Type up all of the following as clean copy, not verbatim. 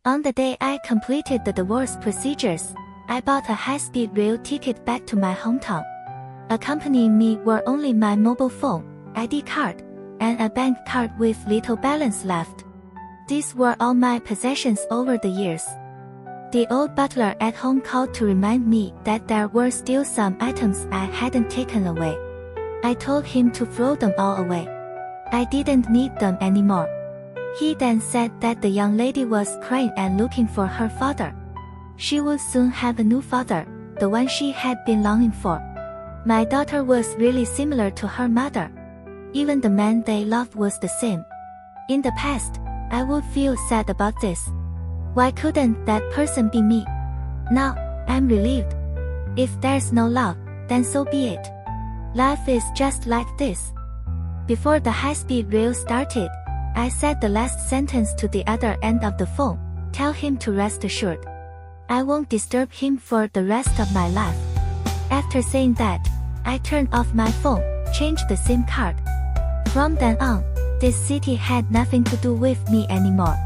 On the day I completed the divorce procedures, I bought a high-speed rail ticket back to my hometown. Accompanying me were only my mobile phone, ID card, and a bank card with little balance left. These were all my possessions over the years. The old butler at home called to remind me that there were still some items I hadn't taken away. I told him to throw them all away. I didn't need them anymore. He then said that the young lady was crying and looking for her father. She would soon have a new father, the one she had been longing for. My daughter was really similar to her mother. Even the man they loved was the same. In the past, I would feel sad about this. Why couldn't that person be me? Now, I'm relieved. If there's no love, then so be it. Life is just like this. Before the high-speed rail started, I said the last sentence to the other end of the phone. Tell him to rest assured. I won't disturb him for the rest of my life. After saying that, I turned off my phone, changed the SIM card. From then on, this city had nothing to do with me anymore.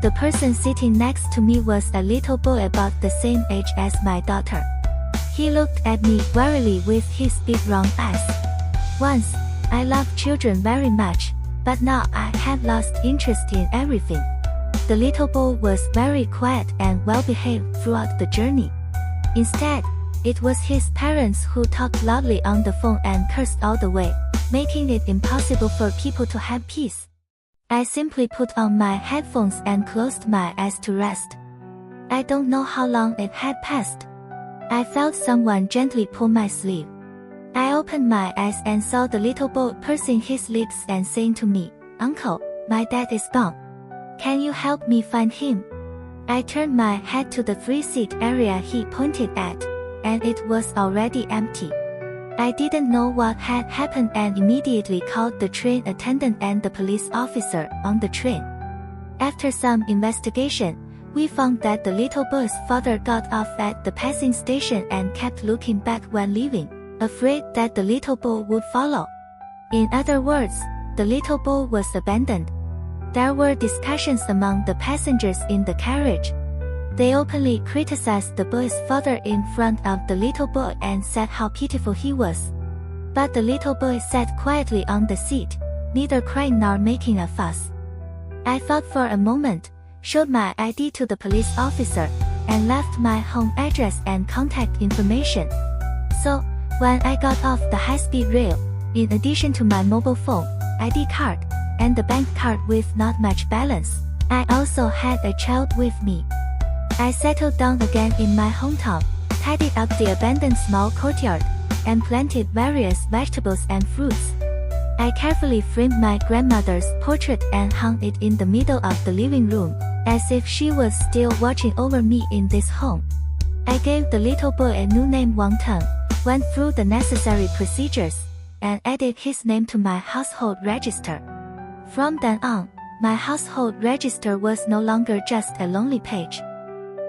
The person sitting next to me was a little boy about the same age as my daughter. He looked at me warily with his big round eyes. Once, I loved children very much, but now I had lost interest in everything. The little boy was very quiet and well-behaved throughout the journey. Instead, it was his parents who talked loudly on the phone and cursed all the way, making it impossible for people to have peace. I simply put on my headphones and closed my eyes to rest. I don't know how long it had passed. I felt someone gently pull my sleeve. I opened my eyes and saw the little boy pursing his lips and saying to me, "Uncle, my dad is gone. Can you help me find him?" I turned my head to the free-seat area he pointed at, and it was already empty. I didn't know what had happened and immediately called the train attendant and the police officer on the train. After some investigation, we found that the little boy's father got off at the passing station and kept looking back when leaving, afraid that the little boy would follow. In other words, the little boy was abandoned. There were discussions among the passengers in the carriage. They openly criticized the boy's father in front of the little boy and said how pitiful he was. But the little boy sat quietly on the seat, neither crying nor making a fuss. I thought for a moment, showed my ID to the police officer, and left my home address and contact information. So, when I got off the high-speed rail, in addition to my mobile phone, ID card, and the bank card with not much balance, I also had a child with me. I settled down again in my hometown, tidied up the abandoned small courtyard, and planted various vegetables and fruits. I carefully framed my grandmother's portrait and hung it in the middle of the living room, as if she was still watching over me in this home. I gave the little boy a new name, Wang Teng, went through the necessary procedures, and added his name to my household register. From then on, my household register was no longer just a lonely page.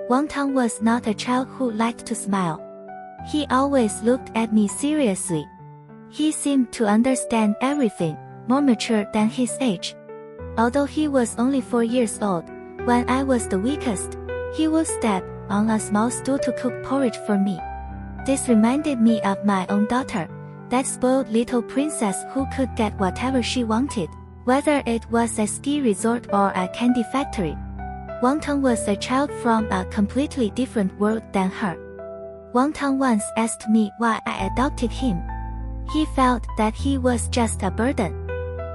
Wang Teng was not a child who liked to smile. He always looked at me seriously. He seemed to understand everything, more mature than his age. Although he was only 4 years old, when I was the weakest, he would step on a small stool to cook porridge for me. This reminded me of my own daughter, that spoiled little princess who could get whatever she wanted, whether it was a ski resort or a candy factory. Wang Teng was a child from a completely different world than her. Wang Teng once asked me why I adopted him. He felt that he was just a burden.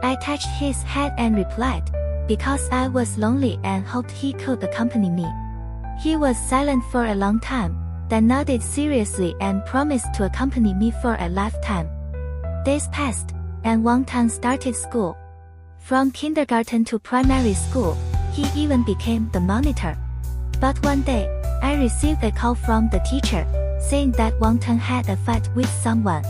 I touched his head and replied, because I was lonely and hoped he could accompany me. He was silent for a long time, then nodded seriously and promised to accompany me for a lifetime. Days passed, and Wang Teng started school. From kindergarten to primary school, he even became the monitor. But one day, I received a call from the teacher, saying that Wang Teng had a fight with someone.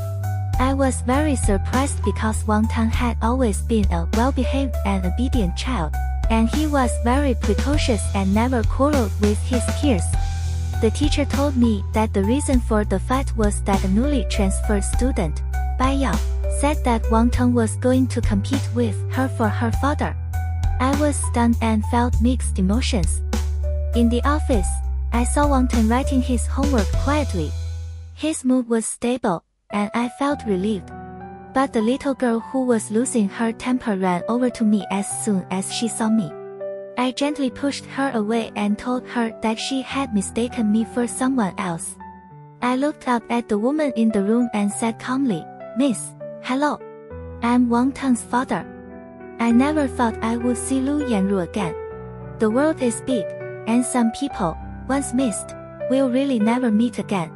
I was very surprised because Wang Teng had always been a well-behaved and obedient child, and he was very precocious and never quarreled with his peers. The teacher told me that the reason for the fight was that a newly transferred student, Bai Yao, said that Wang Teng was going to compete with her for her father. I was stunned and felt mixed emotions. In the office, I saw Wang Teng writing his homework quietly. His mood was stable, and I felt relieved. But the little girl who was losing her temper ran over to me as soon as she saw me. I gently pushed her away and told her that she had mistaken me for someone else. I looked up at the woman in the room and said calmly, "Miss, hello. I'm Wang Teng's father." I never thought I would see Lu Yanru again. The world is big, and some people, once missed, will really never meet again.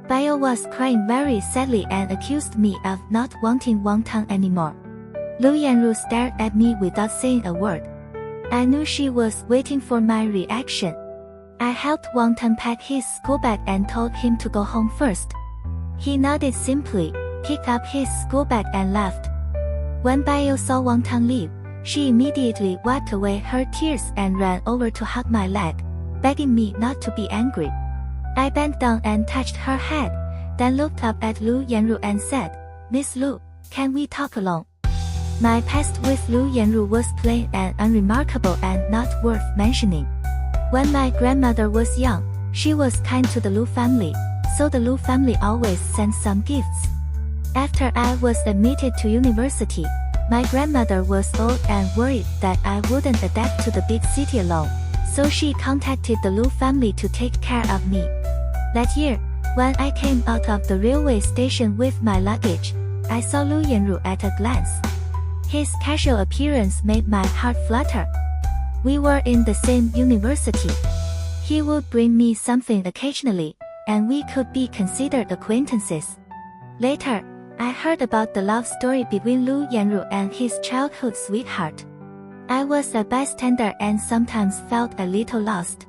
Bayo was crying very sadly and accused me of not wanting Wang Teng anymore. Lu Yanru stared at me without saying a word. I knew she was waiting for my reaction. I helped Wang Teng pack his school bag and told him to go home first. He nodded simply, picked up his school bag and left. When Bayo saw Wang Teng leave, she immediately wiped away her tears and ran over to hug my leg, begging me not to be angry. I bent down and touched her head, then looked up at Lu Yanru and said, "Miss Lu, can we talk alone?" My past with Lu Yanru was plain and unremarkable and not worth mentioning. When my grandmother was young, she was kind to the Lu family, so the Lu family always sent some gifts. After I was admitted to university, my grandmother was old and worried that I wouldn't adapt to the big city alone, so she contacted the Lu family to take care of me. That year, when I came out of the railway station with my luggage, I saw Lu Yanru at a glance. His casual appearance made my heart flutter. We were in the same university. He would bring me something occasionally, and we could be considered acquaintances. Later, I heard about the love story between Lu Yanru and his childhood sweetheart. I was a bystander and sometimes felt a little lost.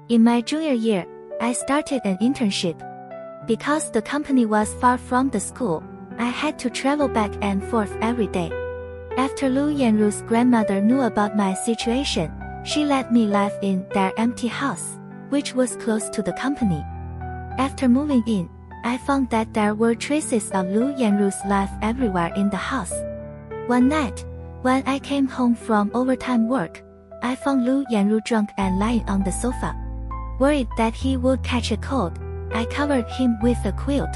In my junior year, I started an internship. Because the company was far from the school, I had to travel back and forth every day. After Lu Yanru's grandmother knew about my situation, she let me live in their empty house, which was close to the company. After moving in, I found that there were traces of Lu Yanru's life everywhere in the house. One night, when I came home from overtime work, I found Lu Yanru drunk and lying on the sofa. Worried that he would catch a cold, I covered him with a quilt.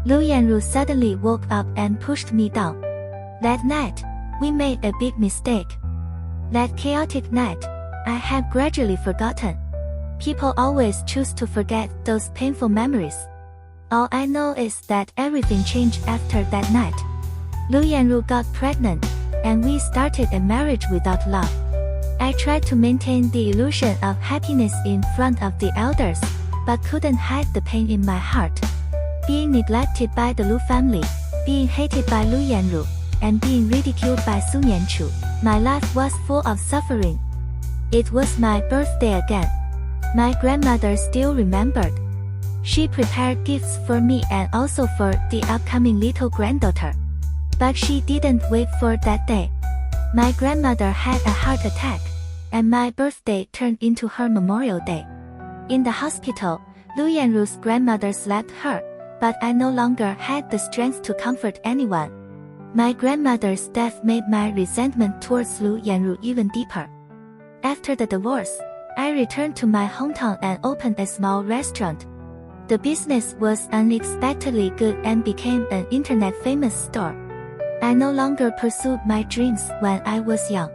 Lu Yanru suddenly woke up and pushed me down. That night, we made a big mistake. That chaotic night, I have gradually forgotten. People always choose to forget those painful memories. All I know is that everything changed after that night. Lu Yanru got pregnant, and we started a marriage without love. I tried to maintain the illusion of happiness in front of the elders, but couldn't hide the pain in my heart. Being neglected by the Lu family, being hated by Lu Yanru, and being ridiculed by Su Nianchu, my life was full of suffering. It was my birthday again. My grandmother still remembered. She prepared gifts for me and also for the upcoming little granddaughter. But she didn't wait for that day. My grandmother had a heart attack, and my birthday turned into her Memorial Day. In the hospital, Lu Yanru's grandmother slapped her, but I no longer had the strength to comfort anyone. My grandmother's death made my resentment towards Lu Yanru even deeper. After the divorce, I returned to my hometown and opened a small restaurant. The business was unexpectedly good and became an internet-famous store. I no longer pursued my dreams when I was young.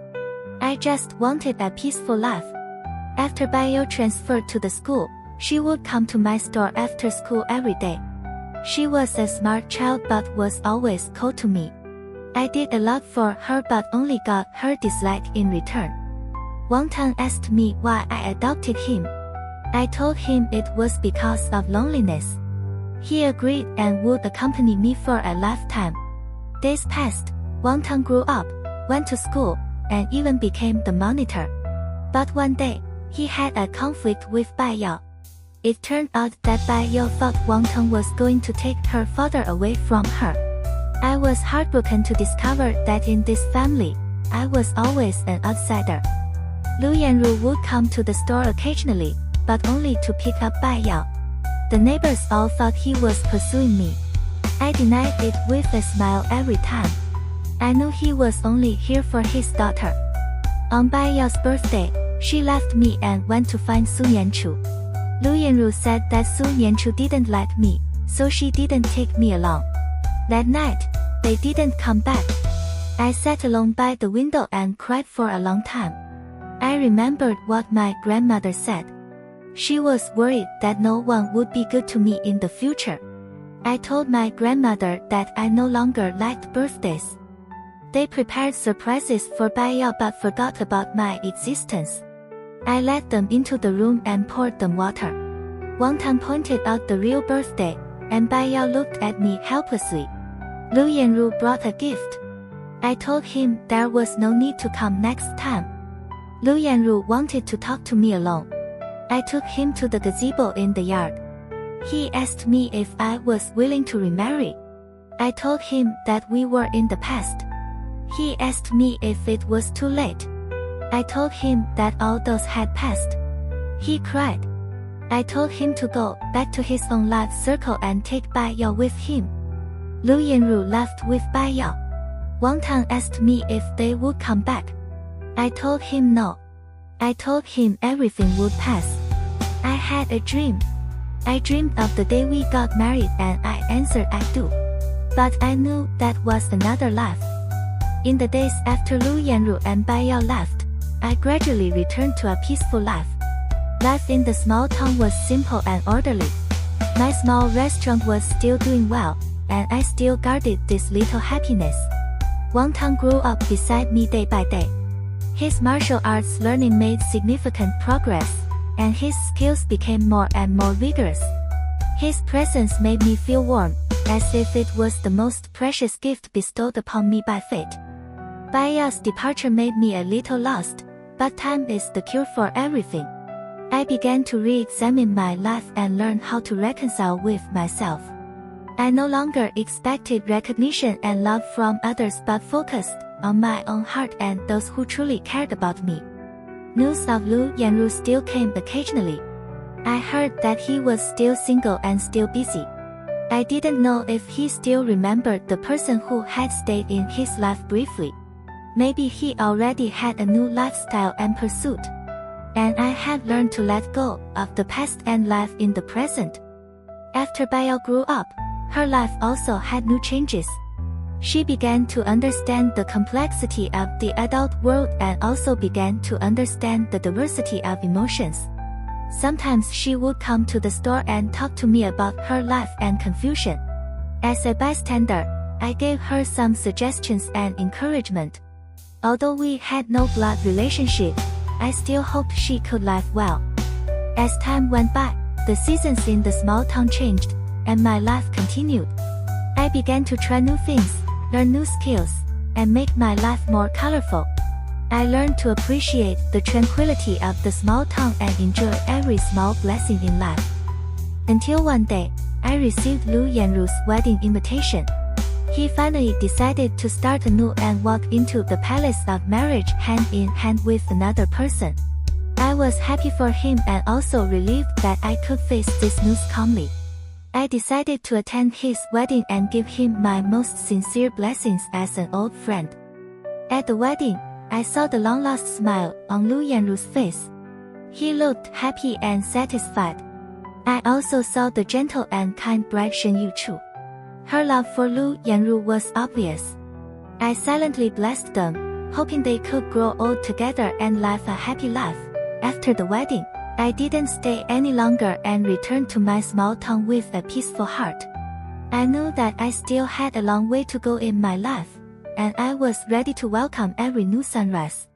I just wanted a peaceful life. After Bayo transferred to the school, she would come to my store after school every day. She was a smart child but was always cold to me. I did a lot for her but only got her dislike in return. Wang Teng asked me why I adopted him. I told him it was because of loneliness. He agreed and would accompany me for a lifetime. Days passed, Wang Teng grew up, went to school, and even became the monitor. But one day, he had a conflict with Bai Yao. It turned out that Bai Yao thought Wang Teng was going to take her father away from her. I was heartbroken to discover that in this family, I was always an outsider. Lu Yanru would come to the store occasionally, but only to pick up Bai Yao. The neighbors all thought he was pursuing me. I denied it with a smile every time. I knew he was only here for his daughter. On Bai Yao's birthday, She left me and went to find Su Yanchu. Lu Yanru said that Su Yanchu didn't like me, so she didn't take me along. That night, they didn't come back. I sat alone by the window and cried for a long time. I remembered what my grandmother said. She was worried that no one would be good to me in the future. I told my grandmother that I no longer liked birthdays. They prepared surprises for Bai Yao but forgot about my existence. I led them into the room and poured them water. Wang Tang pointed out the real birthday, and Bai Yao looked at me helplessly. Lu Yanru brought a gift. I told him there was no need to come next time. Lu Yanru wanted to talk to me alone. I took him to the gazebo in the yard. He asked me if I was willing to remarry. I told him that we were in the past. He asked me if it was too late. I told him that all those had passed. He cried. I told him to go back to his own life circle and take Bai Yao with him. Lu Yanru left with Bai Yao. Wang Tang asked me if they would come back. I told him no. I told him everything would pass. I had a dream. I dreamed of the day we got married and I answered I do. But I knew that was another life. In the days after Lu Yanru and Bai Yao left, I gradually returned to a peaceful life. Life in the small town was simple and orderly. My small restaurant was still doing well, and I still guarded this little happiness. Wang Tang grew up beside me day by day. His martial arts learning made significant progress, and his skills became more and more vigorous. His presence made me feel warm, as if it was the most precious gift bestowed upon me by fate. Bai Yao's departure made me a little lost, but time is the cure for everything. I began to re-examine my life and learn how to reconcile with myself. I no longer expected recognition and love from others but focused on my own heart and those who truly cared about me. News of Lu Yanru still came occasionally. I heard that he was still single and still busy. I didn't know if he still remembered the person who had stayed in his life briefly. Maybe he already had a new lifestyle and pursuit. And I had learned to let go of the past and live in the present. After Bai Yao grew up, her life also had new changes. She began to understand the complexity of the adult world and also began to understand the diversity of emotions. Sometimes she would come to the store and talk to me about her life and confusion. As a bystander, I gave her some suggestions and encouragement. Although we had no blood relationship, I still hoped she could live well. As time went by, the seasons in the small town changed, and my life continued. I began to try new things, learn new skills, and make my life more colorful. I learned to appreciate the tranquility of the small town and enjoy every small blessing in life. Until one day, I received Lu Yanru's wedding invitation. He finally decided to start anew and walk into the palace of marriage hand in hand with another person. I was happy for him and also relieved that I could face this news calmly. I decided to attend his wedding and give him my most sincere blessings as an old friend. At the wedding, I saw the long-lost smile on Lu Yanru's face. He looked happy and satisfied. I also saw the gentle and kind bride Shen Yuchu. Her love for Lu Yanru was obvious. I silently blessed them, hoping they could grow old together and live a happy life. After the wedding, I didn't stay any longer and returned to my small town with a peaceful heart. I knew that I still had a long way to go in my life, and I was ready to welcome every new sunrise.